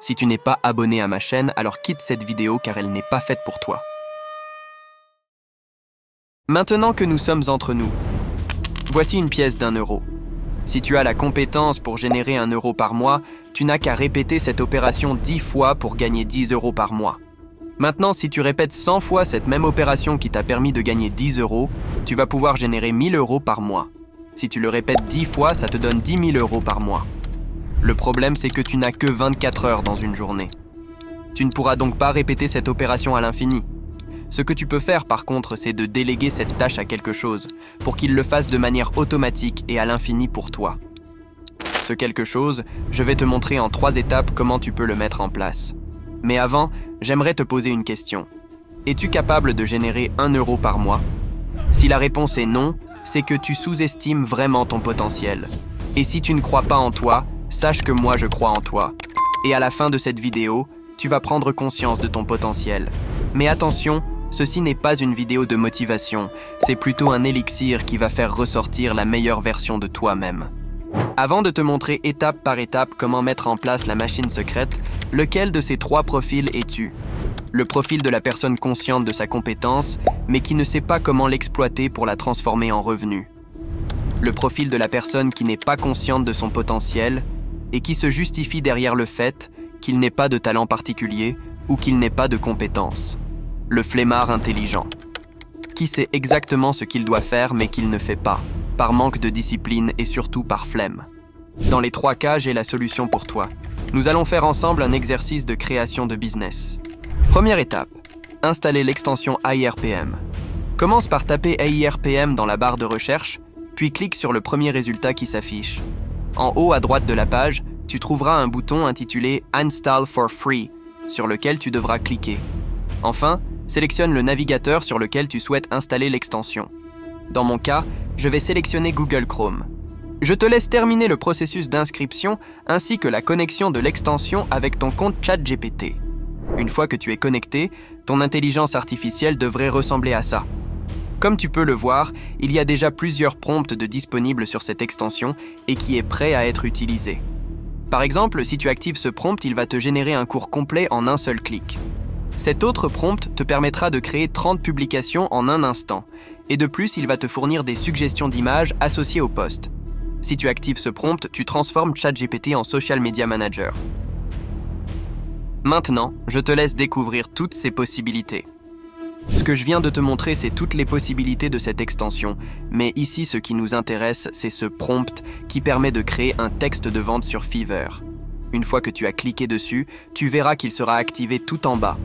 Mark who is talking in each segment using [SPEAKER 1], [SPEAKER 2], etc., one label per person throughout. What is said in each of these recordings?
[SPEAKER 1] Si tu n'es pas abonné à ma chaîne, alors quitte cette vidéo car elle n'est pas faite pour toi. Maintenant que nous sommes entre nous, voici une pièce d'1 €. Si tu as la compétence pour générer 1 € par mois, tu n'as qu'à répéter cette opération 10 fois pour gagner 10 € par mois. Maintenant, si tu répètes 100 fois cette même opération qui t'a permis de gagner 10 €, tu vas pouvoir générer 1000 € par mois. Si tu le répètes 10 fois, ça te donne 10 000 € par mois. Le problème, c'est que tu n'as que 24 heures dans une journée. Tu ne pourras donc pas répéter cette opération à l'infini. Ce que tu peux faire par contre, c'est de déléguer cette tâche à quelque chose, pour qu'il le fasse de manière automatique et à l'infini pour toi. Ce quelque chose, je vais te montrer en 3 étapes comment tu peux le mettre en place. Mais avant, j'aimerais te poser une question. Es-tu capable de générer 1 € par mois? Si la réponse est non, c'est que tu sous-estimes vraiment ton potentiel. Et si tu ne crois pas en toi, sache que moi je crois en toi. Et à la fin de cette vidéo, tu vas prendre conscience de ton potentiel. Mais attention, ceci n'est pas une vidéo de motivation, c'est plutôt un élixir qui va faire ressortir la meilleure version de toi-même. Avant de te montrer étape par étape comment mettre en place la machine secrète, lequel de ces 3 profils es-tu? Le profil de la personne consciente de sa compétence, mais qui ne sait pas comment l'exploiter pour la transformer en revenu. Le profil de la personne qui n'est pas consciente de son potentiel et qui se justifie derrière le fait qu'il n'ait pas de talent particulier ou qu'il n'ait pas de compétences. Le flemmard intelligent, qui sait exactement ce qu'il doit faire mais qu'il ne fait pas, par manque de discipline et surtout par flemme. Dans les 3 cas, j'ai la solution pour toi. Nous allons faire ensemble un exercice de création de business. Première étape, installer l'extension AIRPM. Commence par taper AIRPM dans la barre de recherche, puis clique sur le premier résultat qui s'affiche. En haut à droite de la page, tu trouveras un bouton intitulé « Install for free » sur lequel tu devras cliquer. Enfin, sélectionne le navigateur sur lequel tu souhaites installer l'extension. Dans mon cas, je vais sélectionner Google Chrome. Je te laisse terminer le processus d'inscription ainsi que la connexion de l'extension avec ton compte ChatGPT. Une fois que tu es connecté, ton intelligence artificielle devrait ressembler à ça. Comme tu peux le voir, il y a déjà plusieurs prompts de disponibles sur cette extension et qui est prêt à être utilisé. Par exemple, si tu actives ce prompt, il va te générer un cours complet en un seul clic. Cet autre prompt te permettra de créer 30 publications en un instant. Et de plus, il va te fournir des suggestions d'images associées au post. Si tu actives ce prompt, tu transformes ChatGPT en Social Media Manager. Maintenant, je te laisse découvrir toutes ces possibilités. Ce que je viens de te montrer, c'est toutes les possibilités de cette extension. Mais ici, ce qui nous intéresse, c'est ce prompt qui permet de créer un texte de vente sur Fiverr. Une fois que tu as cliqué dessus, tu verras qu'il sera activé tout en bas.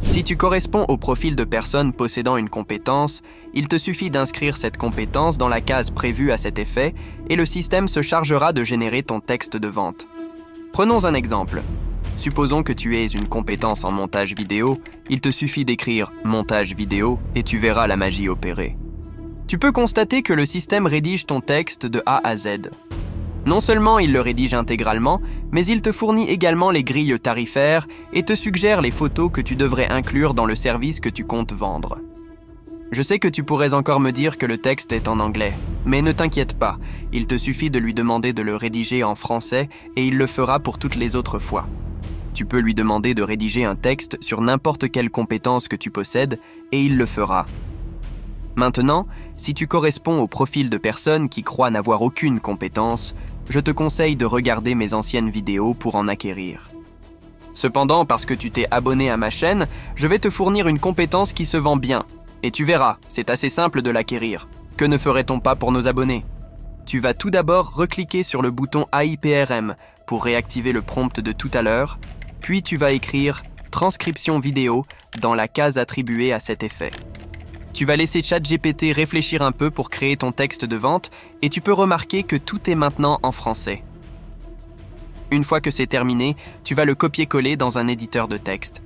[SPEAKER 1] Si tu corresponds au profil de personne possédant une compétence, il te suffit d'inscrire cette compétence dans la case prévue à cet effet et le système se chargera de générer ton texte de vente. Prenons un exemple. Supposons que tu aies une compétence en montage vidéo, il te suffit d'écrire « montage vidéo » et tu verras la magie opérer. Tu peux constater que le système rédige ton texte de A à Z. Non seulement il le rédige intégralement, mais il te fournit également les grilles tarifaires et te suggère les photos que tu devrais inclure dans le service que tu comptes vendre. Je sais que tu pourrais encore me dire que le texte est en anglais, mais ne t'inquiète pas, il te suffit de lui demander de le rédiger en français et il le fera pour toutes les autres fois. Tu peux lui demander de rédiger un texte sur n'importe quelle compétence que tu possèdes et il le fera. Maintenant, si tu corresponds au profil de personnes qui croient n'avoir aucune compétence, je te conseille de regarder mes anciennes vidéos pour en acquérir. Cependant, parce que tu t'es abonné à ma chaîne, je vais te fournir une compétence qui se vend bien. Et tu verras, c'est assez simple de l'acquérir. Que ne ferait-on pas pour nos abonnés? Tu vas tout d'abord recliquer sur le bouton AIPRM pour réactiver le prompt de tout à l'heure, puis tu vas écrire « Transcription vidéo » dans la case attribuée à cet effet. Tu vas laisser ChatGPT réfléchir un peu pour créer ton texte de vente et tu peux remarquer que tout est maintenant en français. Une fois que c'est terminé, tu vas le copier-coller dans un éditeur de texte.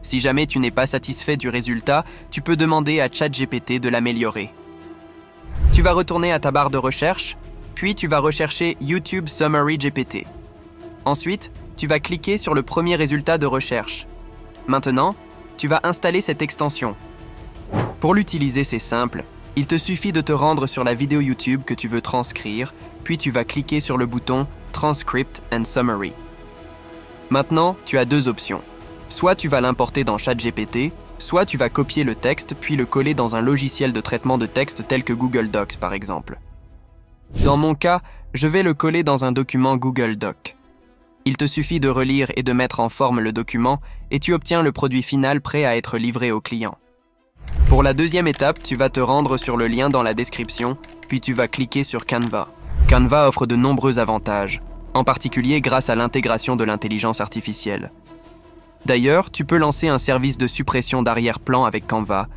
[SPEAKER 1] Si jamais tu n'es pas satisfait du résultat, tu peux demander à ChatGPT de l'améliorer. Tu vas retourner à ta barre de recherche, puis tu vas rechercher YouTube Summary GPT. Ensuite, tu vas cliquer sur le premier résultat de recherche. Maintenant, tu vas installer cette extension. Pour l'utiliser, c'est simple. Il te suffit de te rendre sur la vidéo YouTube que tu veux transcrire, puis tu vas cliquer sur le bouton Transcript and Summary. Maintenant, tu as deux options. Soit tu vas l'importer dans ChatGPT, soit tu vas copier le texte puis le coller dans un logiciel de traitement de texte tel que Google Docs par exemple. Dans mon cas, je vais le coller dans un document Google Doc. Il te suffit de relire et de mettre en forme le document et tu obtiens le produit final prêt à être livré au client. Pour la deuxième étape, tu vas te rendre sur le lien dans la description, puis tu vas cliquer sur Canva. Canva offre de nombreux avantages, en particulier grâce à l'intégration de l'intelligence artificielle. D'ailleurs, tu peux lancer un service de suppression d'arrière-plan avec Canva,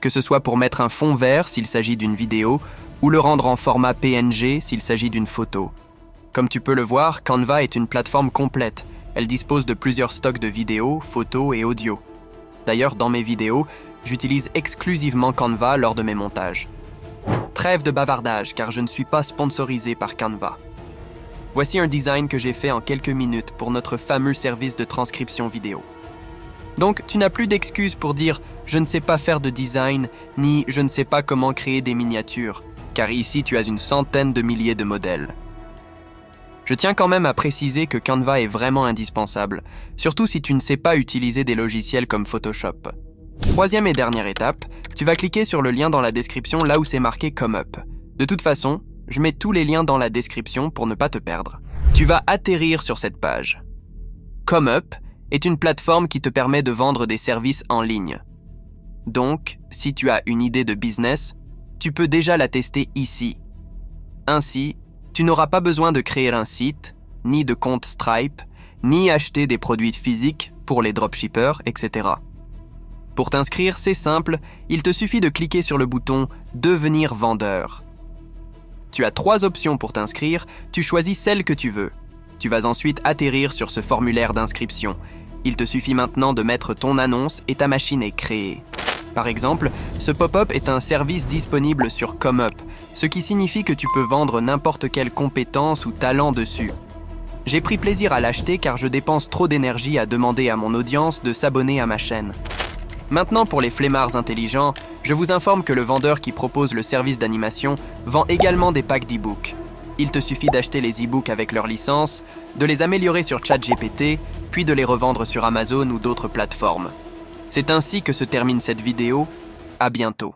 [SPEAKER 1] que ce soit pour mettre un fond vert s'il s'agit d'une vidéo, ou le rendre en format PNG s'il s'agit d'une photo. Comme tu peux le voir, Canva est une plateforme complète. Elle dispose de plusieurs stocks de vidéos, photos et audio. D'ailleurs, dans mes vidéos, j'utilise exclusivement Canva lors de mes montages. Trêve de bavardage, car je ne suis pas sponsorisé par Canva. Voici un design que j'ai fait en quelques minutes pour notre fameux service de transcription vidéo. Donc, tu n'as plus d'excuses pour dire « je ne sais pas faire de design » ni « je ne sais pas comment créer des miniatures », car ici tu as une centaine de milliers de modèles. Je tiens quand même à préciser que Canva est vraiment indispensable, surtout si tu ne sais pas utiliser des logiciels comme Photoshop. Troisième et dernière étape, tu vas cliquer sur le lien dans la description là où c'est marqué Come Up. De toute façon, je mets tous les liens dans la description pour ne pas te perdre. Tu vas atterrir sur cette page. Come Up est une plateforme qui te permet de vendre des services en ligne. Donc, si tu as une idée de business, tu peux déjà la tester ici. Ainsi, tu n'auras pas besoin de créer un site, ni de compte Stripe, ni acheter des produits physiques pour les dropshippers, etc. Pour t'inscrire, c'est simple, il te suffit de cliquer sur le bouton « Devenir vendeur ». Tu as 3 options pour t'inscrire, tu choisis celle que tu veux. Tu vas ensuite atterrir sur ce formulaire d'inscription. Il te suffit maintenant de mettre ton annonce et ta machine est créée. Par exemple, ce pop-up est un service disponible sur ComeUp, ce qui signifie que tu peux vendre n'importe quelle compétence ou talent dessus. J'ai pris plaisir à l'acheter car je dépense trop d'énergie à demander à mon audience de s'abonner à ma chaîne. Maintenant, pour les flemmards intelligents, je vous informe que le vendeur qui propose le service d'animation vend également des packs d'e-books. Il te suffit d'acheter les e-books avec leur licence, de les améliorer sur ChatGPT, puis de les revendre sur Amazon ou d'autres plateformes. C'est ainsi que se termine cette vidéo. À bientôt.